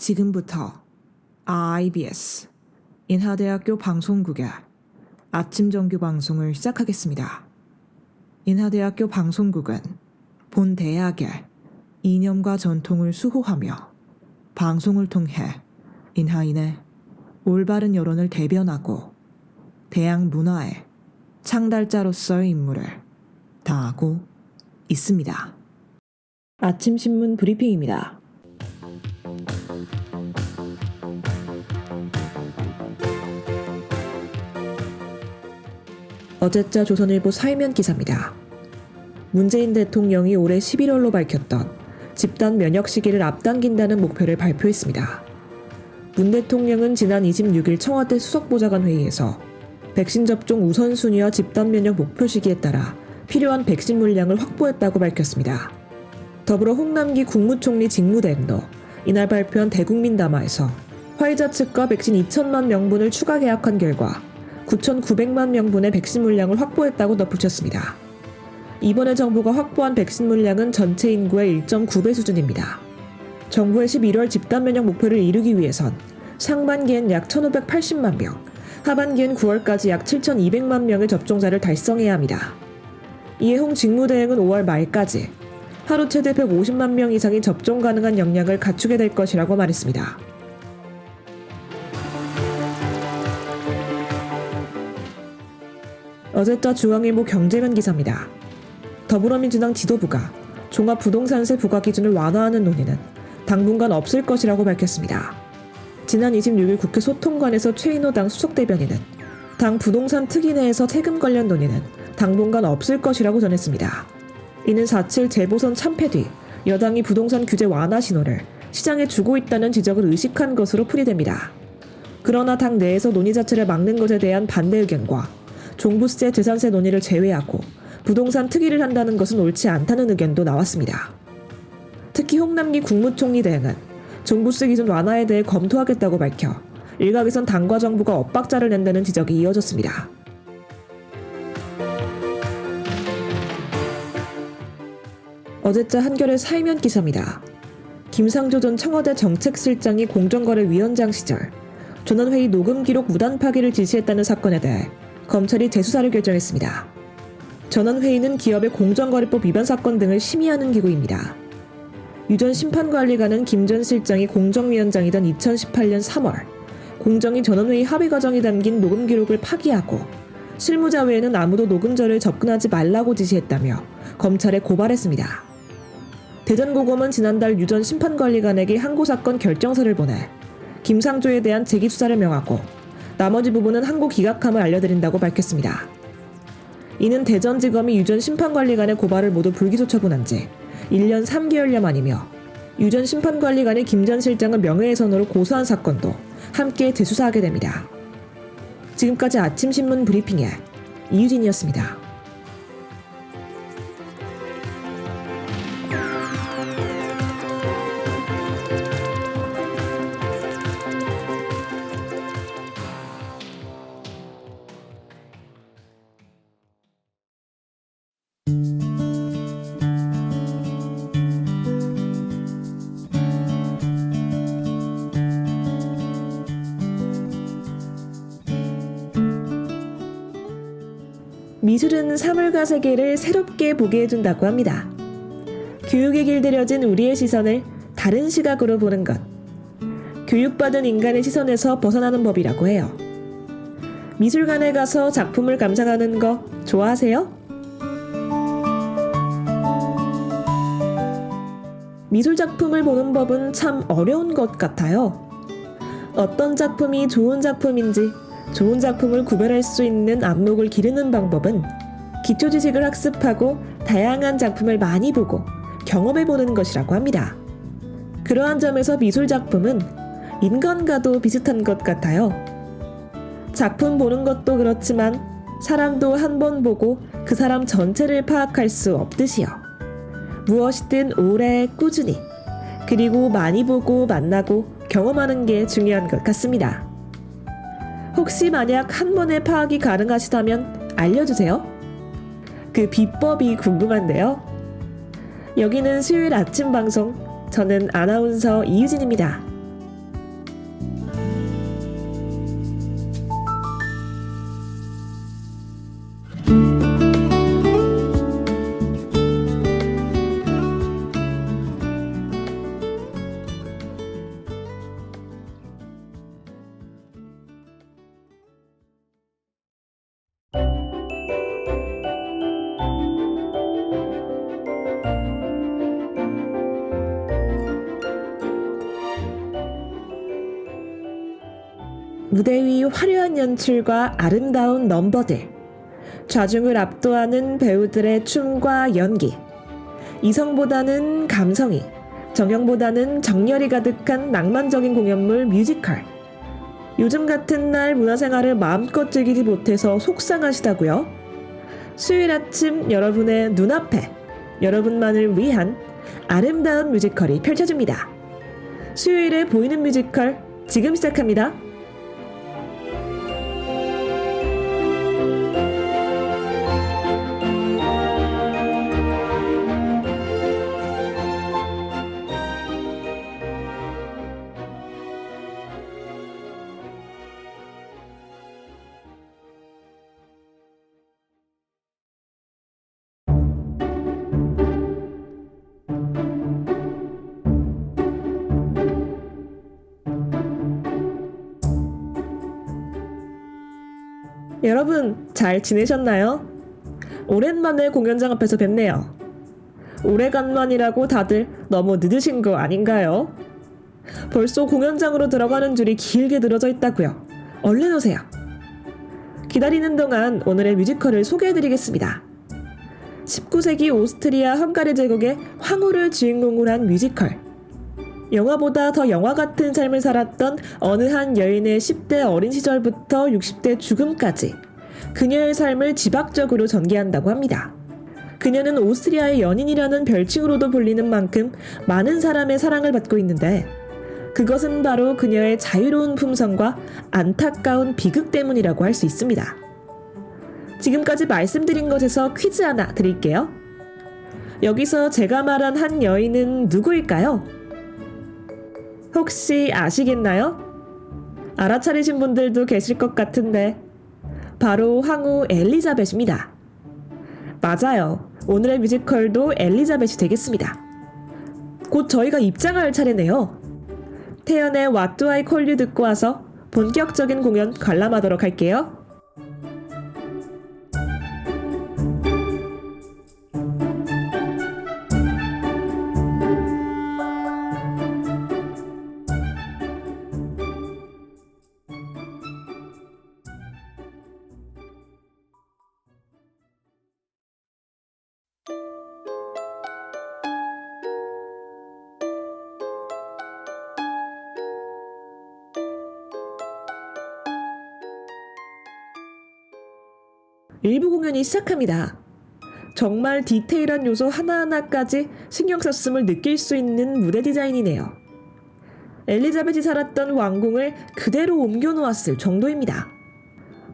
지금부터 IBS 인하대학교 방송국의 아침 정규 방송을 시작하겠습니다. 인하대학교 방송국은 본 대학의 이념과 전통을 수호하며 방송을 통해 인하인의 올바른 여론을 대변하고 대학 문화의 창달자로서의 임무를 다하고 있습니다. 아침 신문 브리핑입니다. 어제자 조선일보 사회면 기사입니다. 문재인 대통령이 올해 11월로 밝혔던 집단 면역 시기를 앞당긴다는 목표를 발표했습니다. 문 대통령은 지난 26일 청와대 수석보좌관 회의에서 백신 접종 우선순위와 집단 면역 목표 시기에 따라 필요한 백신 물량을 확보했다고 밝혔습니다. 더불어 홍남기 국무총리 직무대행도 이날 발표한 대국민 담화에서 화이자 측과 백신 2천만 명분을 추가 계약한 결과 9,900만 명분의 백신 물량을 확보했다고 덧붙였습니다. 이번에 정부가 확보한 백신 물량은 전체 인구의 1.9배 수준입니다. 정부의 11월 집단 면역 목표를 이루기 위해선 상반기엔 약 1,580만 명, 하반기엔 9월까지 약 7,200만 명의 접종자를 달성해야 합니다. 이에 홍 직무대행은 5월 말까지 하루 최대 150만 명 이상이 접종 가능한 역량을 갖추게 될 것이라고 말했습니다. 어제자 중앙일보 경제면 기사입니다. 더불어민주당 지도부가 종합부동산세 부과 기준을 완화하는 논의는 당분간 없을 것이라고 밝혔습니다. 지난 26일 국회 소통관에서 최인호 당 수석대변인은 당 부동산 특위 내에서 세금 관련 논의는 당분간 없을 것이라고 전했습니다. 이는 4.7 재보선 참패 뒤 여당이 부동산 규제 완화 신호를 시장에 주고 있다는 지적을 의식한 것으로 풀이됩니다. 그러나 당 내에서 논의 자체를 막는 것에 대한 반대 의견과 종부세 재산세 논의를 제외하고 부동산 특위를 한다는 것은 옳지 않다는 의견도 나왔습니다. 특히 홍남기 국무총리 대행은 종부세 기준 완화에 대해 검토하겠다고 밝혀 일각에선 당과 정부가 엇박자를 낸다는 지적이 이어졌습니다. 어제자 한겨레 사회면 기사입니다. 김상조 전 청와대 정책실장이 공정거래위원장 시절 전원회의 녹음 기록 무단 파기를 지시했다는 사건에 대해 검찰이 재수사를 결정했습니다. 전원회의는 기업의 공정거래법 위반 사건 등을 심의하는 기구입니다. 유 전 심판관리관은 김 전 실장이 공정위원장이던 2018년 3월 공정위 전원회의 합의 과정이 담긴 녹음 기록을 파기하고 실무자 외에는 아무도 녹음절을 접근하지 말라고 지시했다며 검찰에 고발했습니다. 대전고검은 지난달 유 전 심판관리관에게 항고사건 결정서를 보내 김상조에 대한 재기수사를 명하고 나머지 부분은 항고 기각함을 알려드린다고 밝혔습니다. 이는 대전지검이 유 전 심판관리관의 고발을 모두 불기소 처분한 지 1년 3개월여 만이며 유 전 심판관리관이 김 전 실장을 명예훼손으로 고소한 사건도 함께 재수사하게 됩니다. 지금까지 아침신문 브리핑의 이유진이었습니다. 미술은 사물과 세계를 새롭게 보게 해준다고 합니다. 교육에 길들여진 우리의 시선을 다른 시각으로 보는 것. 교육받은 인간의 시선에서 벗어나는 법이라고 해요. 미술관에 가서 작품을 감상하는 거 좋아하세요? 미술 작품을 보는 법은 참 어려운 것 같아요. 어떤 작품이 좋은 작품인지 좋은 작품을 구별할 수 있는 안목을 기르는 방법은 기초 지식을 학습하고 다양한 작품을 많이 보고 경험해보는 것이라고 합니다. 그러한 점에서 미술 작품은 인간과도 비슷한 것 같아요. 작품 보는 것도 그렇지만 사람도 한 번 보고 그 사람 전체를 파악할 수 없듯이요. 무엇이든 오래 꾸준히 그리고 많이 보고 만나고 경험하는 게 중요한 것 같습니다. 혹시 만약 한 번에 파악이 가능하시다면 알려주세요. 그 비법이 궁금한데요. 여기는 수요일 아침 방송, 저는 아나운서 이유진입니다. 무대 위 화려한 연출과 아름다운 넘버들, 좌중을 압도하는 배우들의 춤과 연기, 이성보다는 감성이, 정형보다는 정열이 가득한 낭만적인 공연물 뮤지컬. 요즘 같은 날 문화생활을 마음껏 즐기지 못해서 속상하시다고요? 수요일 아침 여러분의 눈앞에 여러분만을 위한 아름다운 뮤지컬이 펼쳐집니다. 수요일에 보이는 뮤지컬 지금 시작합니다. 여러분 잘 지내셨나요? 오랜만에 공연장 앞에서 뵙네요. 오래간만이라고 다들 너무 늦으신 거 아닌가요? 벌써 공연장으로 들어가는 줄이 길게 늘어져 있다고요. 얼른 오세요. 기다리는 동안 오늘의 뮤지컬을 소개해드리겠습니다. 19세기 오스트리아 헝가리 제국의 황후를 주인공으로 한 뮤지컬. 영화보다 더 영화 같은 삶을 살았던 어느 한 여인의 10대 어린 시절부터 60대 죽음까지 그녀의 삶을 지박적으로 전개한다고 합니다. 그녀는 오스트리아의 연인이라는 별칭으로도 불리는 만큼 많은 사람의 사랑을 받고 있는데 그것은 바로 그녀의 자유로운 품성과 안타까운 비극 때문이라고 할 수 있습니다. 지금까지 말씀드린 것에서 퀴즈 하나 드릴게요. 여기서 제가 말한 한 여인은 누구일까요? 혹시 아시겠나요? 알아차리신 분들도 계실 것 같은데 바로 황후 엘리자벳입니다. 맞아요. 오늘의 뮤지컬도 엘리자벳이 되겠습니다. 곧 저희가 입장할 차례네요. 태연의 What Do I Call You 듣고 와서 본격적인 공연 관람하도록 할게요. 일부 공연이 시작합니다. 정말 디테일한 요소 하나하나까지 신경 썼음을 느낄 수 있는 무대 디자인이네요. 엘리자벳이 살았던 왕궁을 그대로 옮겨놓았을 정도입니다.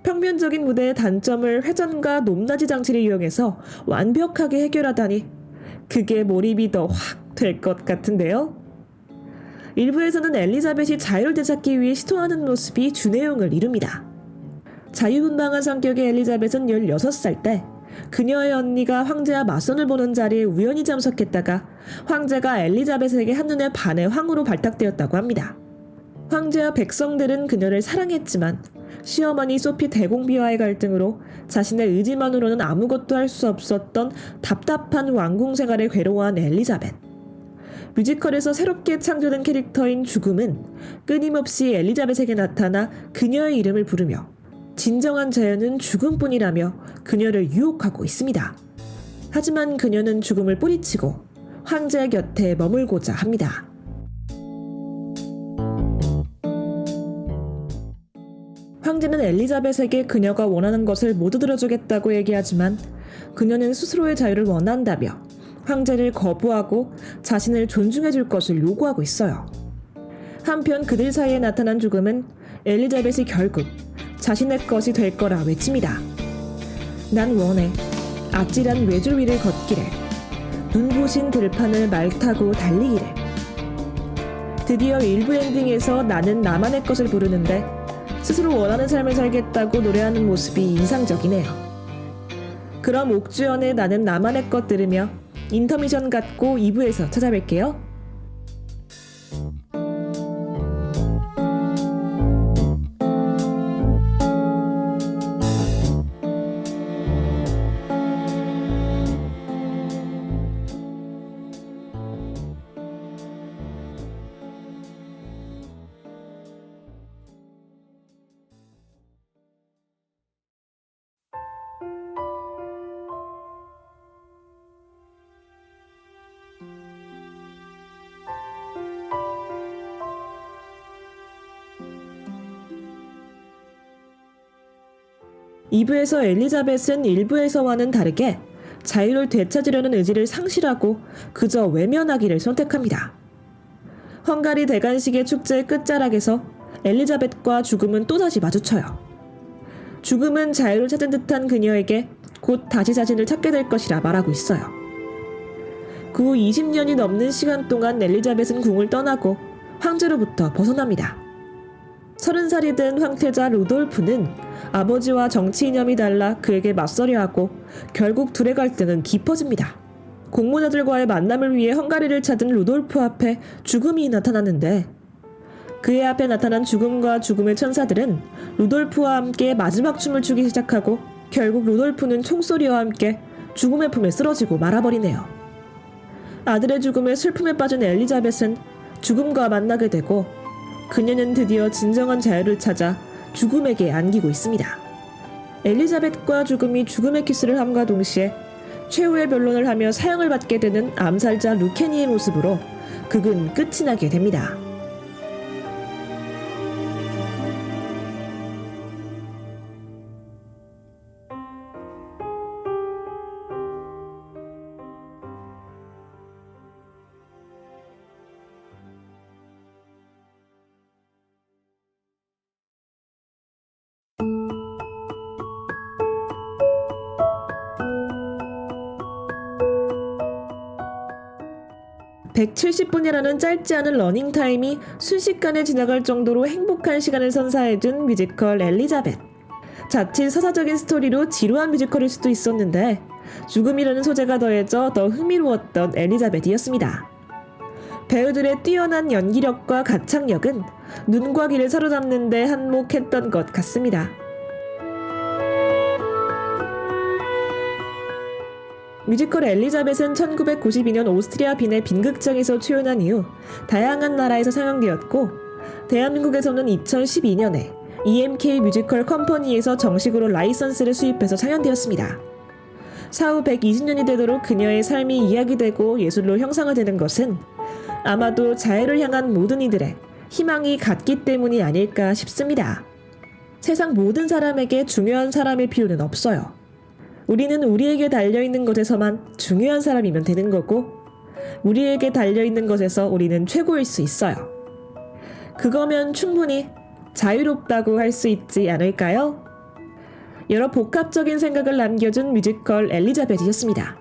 평면적인 무대의 단점을 회전과 높낮이 장치를 이용해서 완벽하게 해결하다니 그게 몰입이 더 확 될 것 같은데요. 일부에서는 엘리자벳이 자유를 되찾기 위해 시도하는 모습이 주내용을 이룹니다. 자유분방한 성격의 엘리자벳은 16살 때 그녀의 언니가 황제와 맞선을 보는 자리에 우연히 참석했다가 황제가 엘리자벳에게 한눈에 반해 황후로 발탁되었다고 합니다. 황제와 백성들은 그녀를 사랑했지만 시어머니 소피 대공비와의 갈등으로 자신의 의지만으로는 아무것도 할 수 없었던 답답한 왕궁 생활에 괴로워한 엘리자벳. 뮤지컬에서 새롭게 창조된 캐릭터인 죽음은 끊임없이 엘리자벳에게 나타나 그녀의 이름을 부르며 진정한 자연은 죽음뿐이라며 그녀를 유혹하고 있습니다. 하지만 그녀는 죽음을 뿌리치고 황제 곁에 머물고자 합니다. 황제는 엘리자벳에게 그녀가 원하는 것을 모두 들어주겠다고 얘기하지만 그녀는 스스로의 자유를 원한다며 황제를 거부하고 자신을 존중해줄 것을 요구하고 있어요. 한편 그들 사이에 나타난 죽음은 엘리자벳이 결국 자신의 것이 될 거라 외칩니다. 난 원해 아찔한 외줄 위를 걷기를, 눈부신 들판을 말 타고 달리기를. 드디어 일부 엔딩에서 나는 나만의 것을 부르는데 스스로 원하는 삶을 살겠다고 노래하는 모습이 인상적이네요. 그럼 옥주연의 나는 나만의 것 들으며 인터미션 갖고 2부에서 찾아뵐게요. 2부에서 엘리자벳은 1부에서와는 다르게 자유를 되찾으려는 의지를 상실하고 그저 외면하기를 선택합니다. 헝가리 대관식의 축제의 끝자락에서 엘리자벳과 죽음은 또다시 마주쳐요. 죽음은 자유를 찾은 듯한 그녀에게 곧 다시 자신을 찾게 될 것이라 말하고 있어요. 그 후 20년이 넘는 시간 동안 엘리자벳은 궁을 떠나고 황제로부터 벗어납니다. 30살이 된 황태자 루돌프는 아버지와 정치 이념이 달라 그에게 맞서려 하고 결국 둘의 갈등은 깊어집니다. 공문자들과의 만남을 위해 헝가리를 찾은 루돌프 앞에 죽음이 나타났는데 그의 앞에 나타난 죽음과 죽음의 천사들은 루돌프와 함께 마지막 춤을 추기 시작하고 결국 루돌프는 총소리와 함께 죽음의 품에 쓰러지고 말아버리네요. 아들의 죽음에 슬픔에 빠진 엘리자벳은 죽음과 만나게 되고 그녀는 드디어 진정한 자유를 찾아 죽음에게 안기고 있습니다. 엘리자벳과 죽음이 죽음의 키스를 함과 동시에 최후의 변론을 하며 사형을 받게 되는 암살자 루케니의 모습으로 극은 끝이 나게 됩니다. (170분이라는) 짧지 않은 러닝타임이 순식간에 지나갈 정도로 행복한 시간을 선사해준 뮤지컬 엘리자벳. 자칫 서사적인 스토리로 지루한 뮤지컬일 수도 있었는데 죽음이라는 소재가 더해져 더 흥미로웠던 엘리자벳이었습니다. 배우들의 뛰어난 연기력과 가창력은 눈과 귀를 사로잡는 데 한몫했던 것 같습니다. 뮤지컬 엘리자벳은 1992년 오스트리아 빈의 빈극장에서 초연한 이후 다양한 나라에서 상영되었고 대한민국에서는 2012년에 EMK 뮤지컬 컴퍼니에서 정식으로 라이선스를 수입해서 상연되었습니다. 사후 120년이 되도록 그녀의 삶이 이야기되고 예술로 형상화되는 것은 아마도 자유를 향한 모든 이들의 희망이 같기 때문이 아닐까 싶습니다. 세상 모든 사람에게 중요한 사람일 필요는 없어요. 우리는 우리에게 달려있는 것에서만 중요한 사람이면 되는 거고 우리에게 달려있는 것에서 우리는 최고일 수 있어요. 그거면 충분히 자유롭다고 할 수 있지 않을까요? 여러 복합적인 생각을 남겨준 뮤지컬 엘리자벳이었습니다.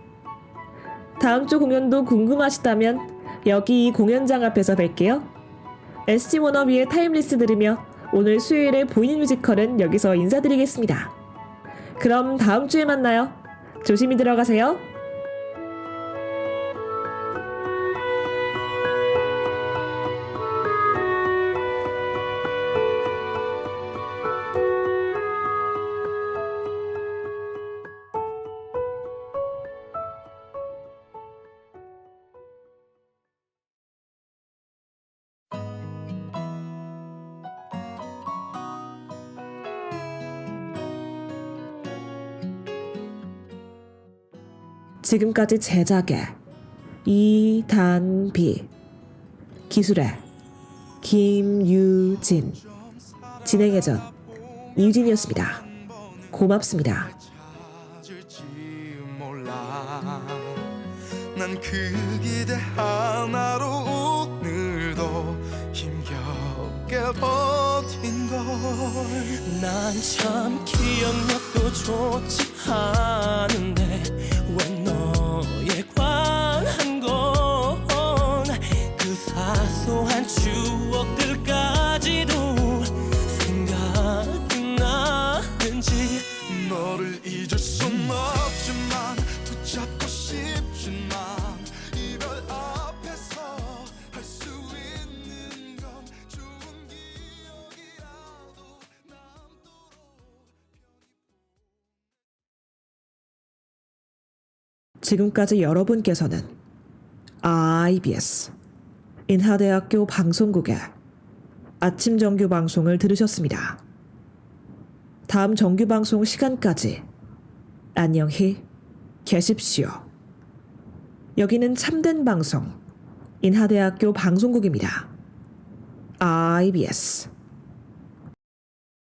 다음 주 공연도 궁금하시다면 여기 이 공연장 앞에서 뵐게요. SG 워너비의 타임리스 들으며 오늘 수요일에 보이는 뮤지컬은 여기서 인사드리겠습니다. 그럼 다음 주에 만나요. 조심히 들어가세요. 지금까지 제작의 이단비, 기술의 김유진, 진행의 전 이유진이었습니다. 고맙습니다. 난 그 기대 하나로 오늘도 힘겹게 버틴 걸. 난 참 기억력도 좋지 않은데 왜 너에 관한 건 그 사소한 추억들까지도 생각이 나는지. 너를 잊을 순 없지만 붙잡고 싶지만 이별 앞에서 할 수 있는 건 좋은 기억이라도 남도록. 지금까지 여러분께서는 IBS 인하대학교 방송국의 아침 정규 방송을 들으셨습니다. 다음 정규 방송 시간까지 안녕히 계십시오. 여기는 참된 방송 인하대학교 방송국입니다. IBS